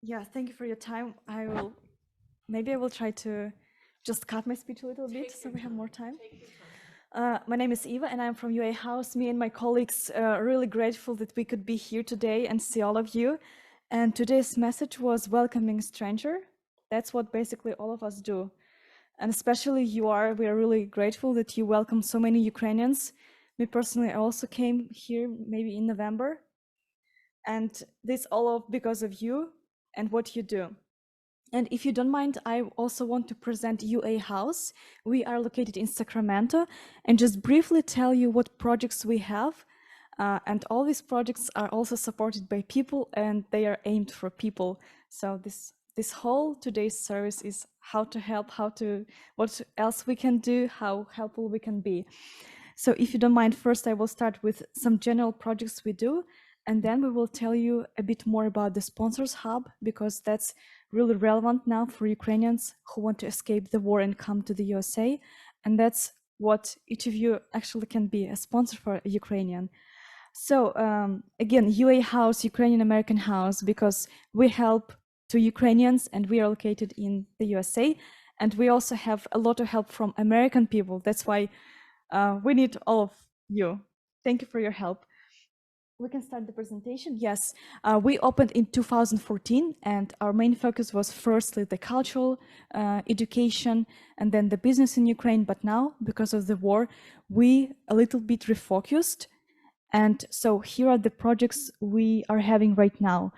Yeah, thank you for your time. Maybe I will try to just cut my speech a little bit so we have more time. My name is Eva and I'm from UA House. Me and my colleagues are really grateful that we could be here today and see all of you. And today's message was welcoming stranger. That's what basically all of us do. And especially we are really grateful that you welcome so many Ukrainians. Me personally, I also came here maybe in November. And this all because of you and what you do. And if you don't mind, I also want to present UA House. We are located in Sacramento, and just briefly tell you what projects we have. And all these projects are also supported by people, and they are aimed for people. So this whole today's service is how to help, what else we can do, how helpful we can be. So if you don't mind, first I will start with some general projects we do, and then we will tell you a bit more about the Sponsors Hub, because that's really relevant now for Ukrainians who want to escape the war and come to the USA. And that's what each of you actually can be, a sponsor for a Ukrainian. So again, UA House, Ukrainian-American House, because we help to Ukrainians and we are located in the USA. And we also have a lot of help from American people. That's why we need all of you. Thank you for your help. We can start the presentation. Yes, we opened in 2014, and our main focus was firstly the cultural education and then the business in Ukraine. But now, because of the war, we a little bit refocused. And so here are the projects we are having right now.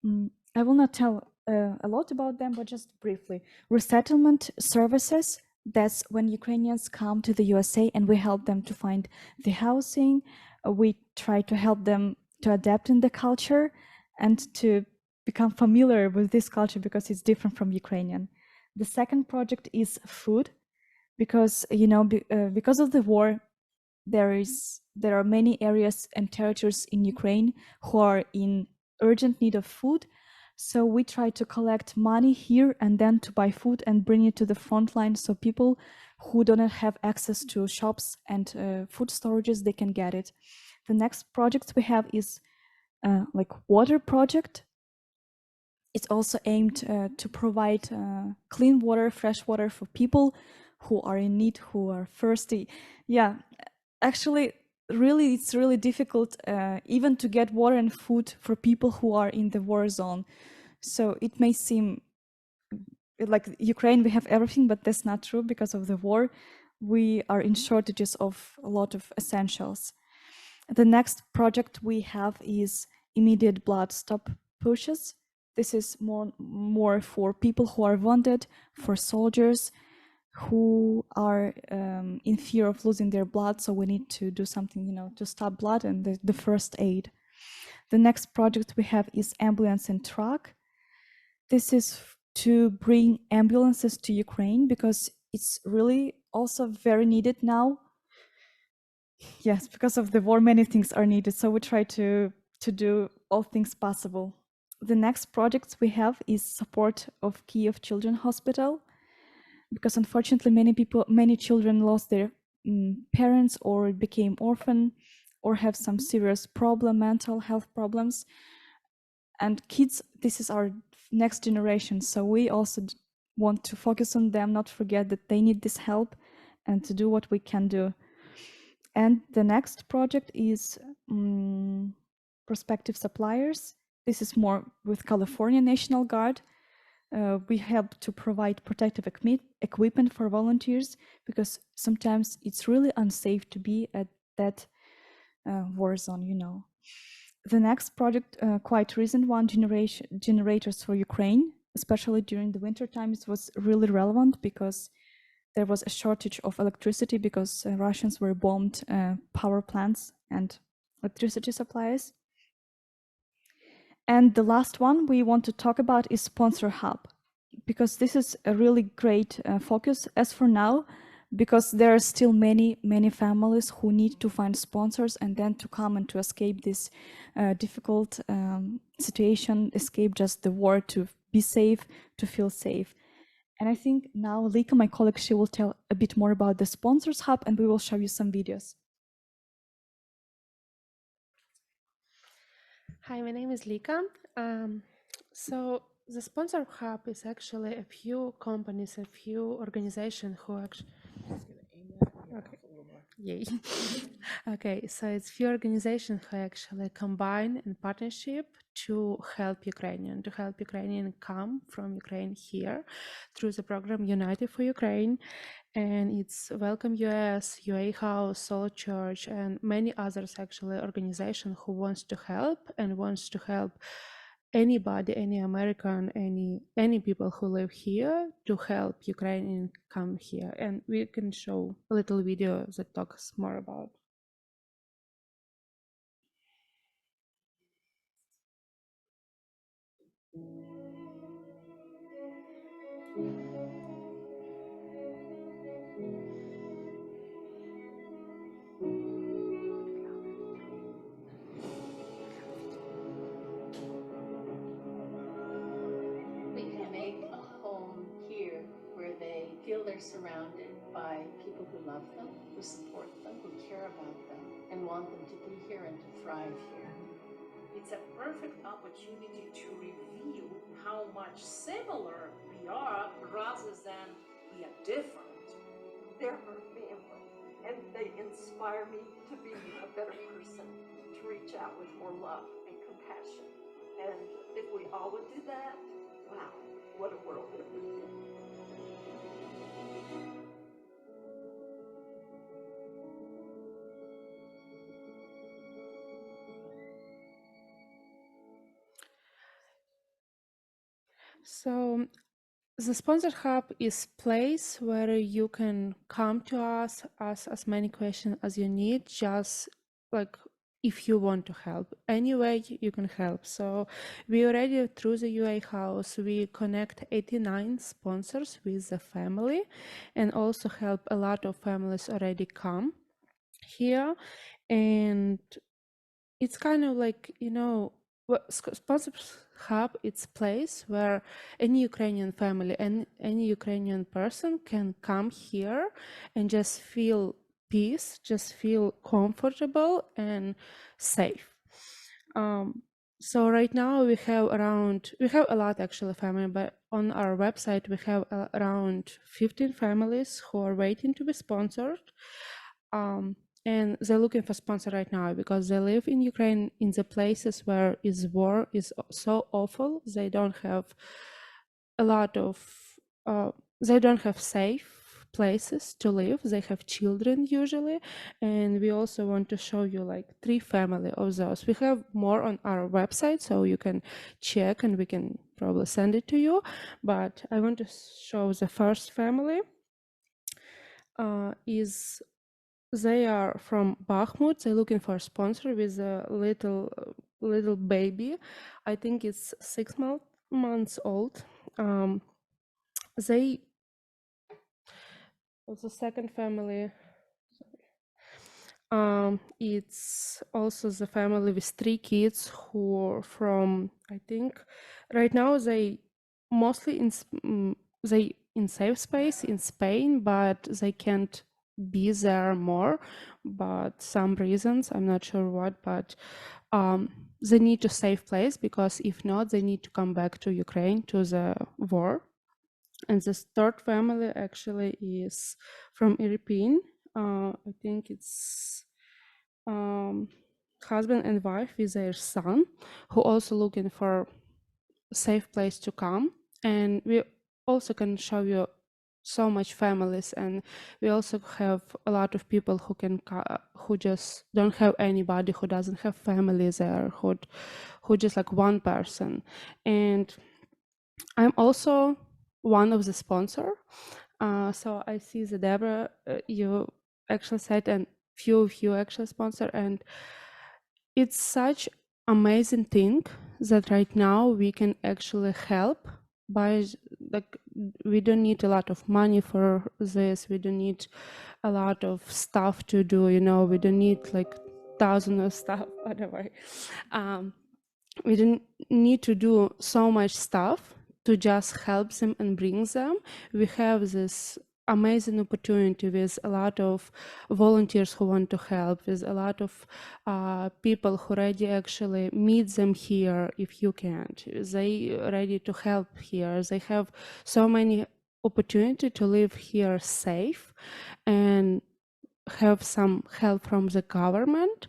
I will not tell a lot about them, but just briefly. Resettlement services, that's when Ukrainians come to the USA and we help them to find the housing. We try to help them to adapt in the culture and to become familiar with this culture because it's different from Ukrainian. The second project is food, because because of the war, there are many areas and territories in Ukraine who are in urgent need of food. So we try to collect money here and then to buy food and bring it to the front line, so people who don't have access to shops and food storages, they can get it. The next project we have is like water project. It's also aimed to provide clean water, fresh water for people who are in need, who are thirsty. Yeah, actually, really, it's really difficult even to get water and food for people who are in the war zone. So it may seem like Ukraine, we have everything, but that's not true. Because of the war, we are in shortages of a lot of essentials. The next project we have is immediate blood stop pushes. This is more for people who are wounded, for soldiers who are in fear of losing their blood. So we need to do something, to stop blood and the first aid. The next project we have is ambulance and truck. This is to bring ambulances to Ukraine because it's really also very needed now. Yes, because of the war, many things are needed. So we try to do all things possible. The next project we have is support of Kiev Children's Hospital, because unfortunately many children lost their parents or became orphan or have some serious mental health problems. And kids, this is our next generation. So we also want to focus on them, not forget that they need this help, and to do what we can do. And the next project is prospective suppliers. This is more with California National Guard. We help to provide protective equipment for volunteers, because sometimes it's really unsafe to be at that war zone. The next project, quite recent one, generators for Ukraine, especially during the winter times, was really relevant because there was a shortage of electricity because Russians were bombed power plants and electricity supplies. And the last one we want to talk about is Sponsor Hub, because this is a really great focus as for now, because there are still many families who need to find sponsors and then to come and to escape this difficult situation, escape just the war, to be safe, to feel safe. And I think now Lika, my colleague, she will tell a bit more about the Sponsors Hub, and we will show you some videos. Hi, my name is Lika. So the sponsor hub is actually a few companies, a few organizations who actually. Okay. Yay. Okay, so it's few organizations who actually combine in partnership to help Ukrainian come from Ukraine here through the program United for Ukraine. And it's Welcome US, UA House, Soul Church, and many others actually organizations who wants to help and wants to help anybody, any American, any people who live here to help Ukrainian come here. And we can show a little video that talks more about. We can make a home here where they feel they're surrounded by people who love them, who support them, who care about them, and want them to be here and to thrive here. It's a perfect opportunity to review how much similar we are rather than we are different. They're our family, and they inspire me to be a better person, to reach out with more love and compassion. And if we all would do that, wow, what a world it would be. So the sponsor hub is place where you can come to us, ask as many questions as you need, just like if you want to help. Any way you can help. So we already, through the UA House, we connect 89 sponsors with the family and also help a lot of families already come here. And it's kind of like, sponsors hub, it's place where any Ukrainian family and any Ukrainian person can come here and just feel peace, just feel comfortable and safe. So right now we have a lot actually family, but on our website we have around 15 families who are waiting to be sponsored. And they're looking for sponsor right now because they live in Ukraine in the places where is war is so awful. They don't have a lot of they don't have safe places to live. They have children usually, and we also want to show you like 3 family of those. We have more on our website, so you can check and we can probably send it to you, but I want to show the first family. Is they are from Bakhmut. They're looking for a sponsor with a little baby. I think it's 6 months old. They the second family. It's also the family with 3 kids who are from, I think, right now they mostly they in safe space in Spain, but they can't be there more, but some reasons, I'm not sure what, but they need to safe place because if not, they need to come back to Ukraine to the war. And this third family actually is from Irpin. I think it's husband and wife with their son, who also looking for a safe place to come. And we also can show you so much families, and we also have a lot of people who can who just don't have anybody, who doesn't have family there, who just like one person. And I'm also one of the sponsor. So I see the Deborah, you actually said, and few of you actually sponsor, and it's such amazing thing that right now we can actually help by like we don't need a lot of money for this, we don't need a lot of stuff to do, we don't need like thousands of stuff, whatever. We don't need to do so much stuff to just help them and bring them. We have this amazing opportunity with a lot of volunteers who want to help, with a lot of people who ready actually meet them here if you can't. They ready to help here. They have so many opportunity to live here safe and have some help from the government.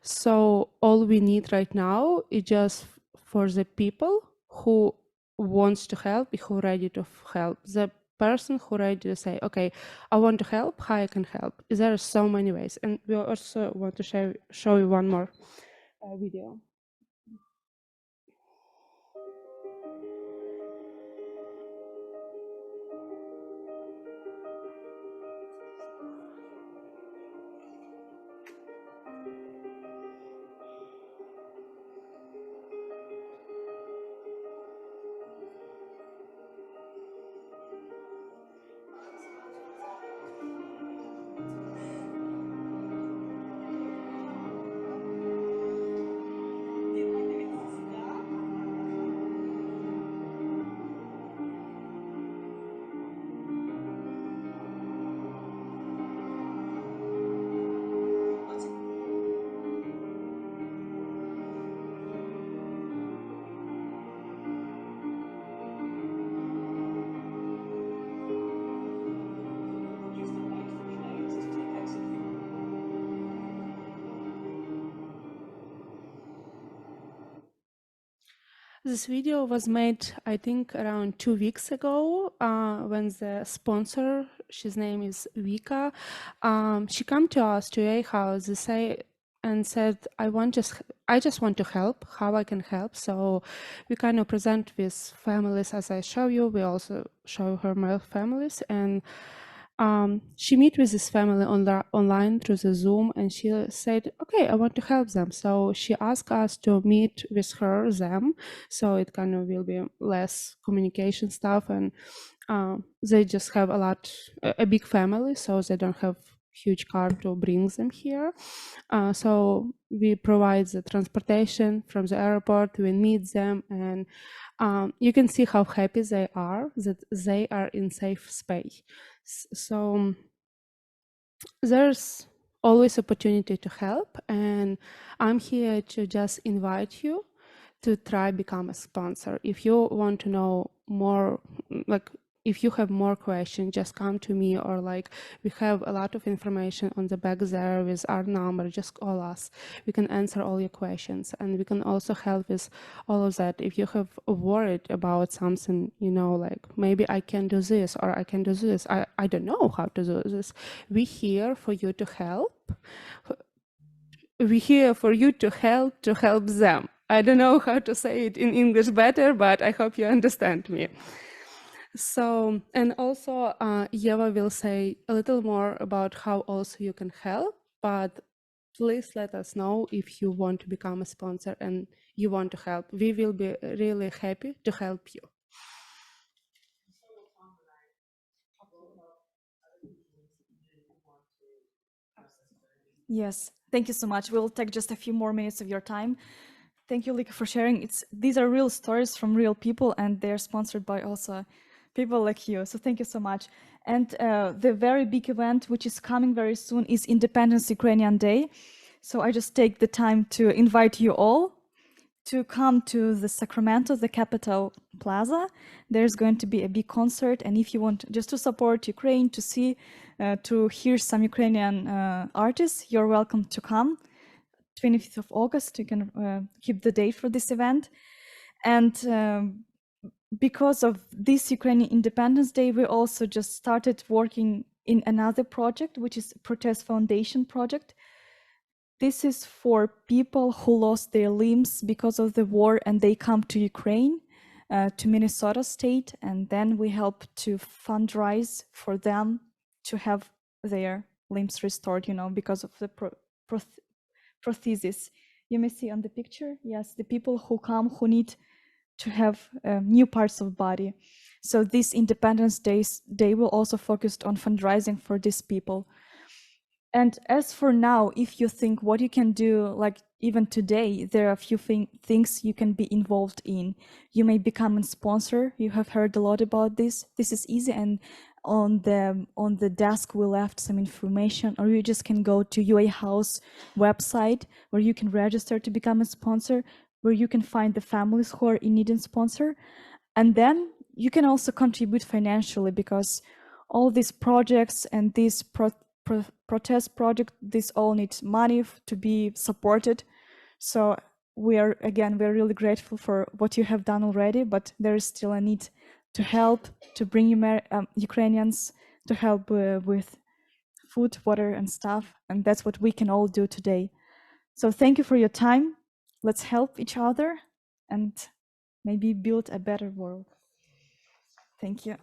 So all we need right now is just for the people who wants to help, who ready to help. The person who ready to say, okay, I want to help, how I can help. There are so many ways. And we also want to show you one more video. This video was made, I think, around 2 weeks ago when the sponsor, his name is Vika, she came to us to a house and said, I just want to help, how I can help. So we kind of present with families as I show you. We also show her male families, and she met with this family online through the Zoom, and she said, okay, I want to help them. So she asked us to meet with them. So it kind of will be less communication stuff. And they just have a big family, so they don't have huge car to bring them here. So we provide the transportation from the airport, we meet them, and you can see how happy they are that they are in safe space. So there's always opportunity to help, and I'm here to just invite you to try become a sponsor. If you want to know more, like if you have more questions, just come to me, or like we have a lot of information on the back there with our number, just call us. We can answer all your questions, and we can also help with all of that. If you have worried about something, you know, like maybe I can do this or I can do this, I don't know how to do this. We're here for you to help. We're here for you to help them. I don't know how to say it in English better, but I hope you understand me. So, and also Eva will say a little more about how also you can help, but please let us know if you want to become a sponsor and you want to help. We will be really happy to help you. Yes, thank you so much. We'll take just a few more minutes of your time. Thank you, Lika, for sharing. These are real stories from real people, and they're sponsored by also people like you. So thank you so much. And the very big event, which is coming very soon, is Independence Ukrainian Day. So I just take the time to invite you all to come to the Sacramento, the Capitol Plaza. There's going to be a big concert, and if you want just to support Ukraine, to see, to hear some Ukrainian artists, you're welcome to come. 25th of August, you can keep the date for this event. And because of this Ukrainian Independence Day, we also just started working in another project, which is Protest Foundation project. This is for people who lost their limbs because of the war and they come to Ukraine, to Minnesota state, and then we help to fundraise for them to have their limbs restored, you know, because of the prosthesis. You may see on the picture, yes, the people who come who need to have new parts of body. So this Independence Day will also focus on fundraising for these people. And as for now, if you think what you can do, like even today, there are a few things you can be involved in. You may become a sponsor. You have heard a lot about this. This is easy, and on the desk we left some information, or you just can go to UA House website where you can register to become a sponsor, where you can find the families who are in need of sponsor. And then you can also contribute financially, because all these projects and these protest project, this all needs money to be supported. So we're really grateful for what you have done already, but there is still a need to help, to bring Ukrainians, to help with food, water and stuff. And that's what we can all do today. So thank you for your time. Let's help each other and maybe build a better world. Thank you.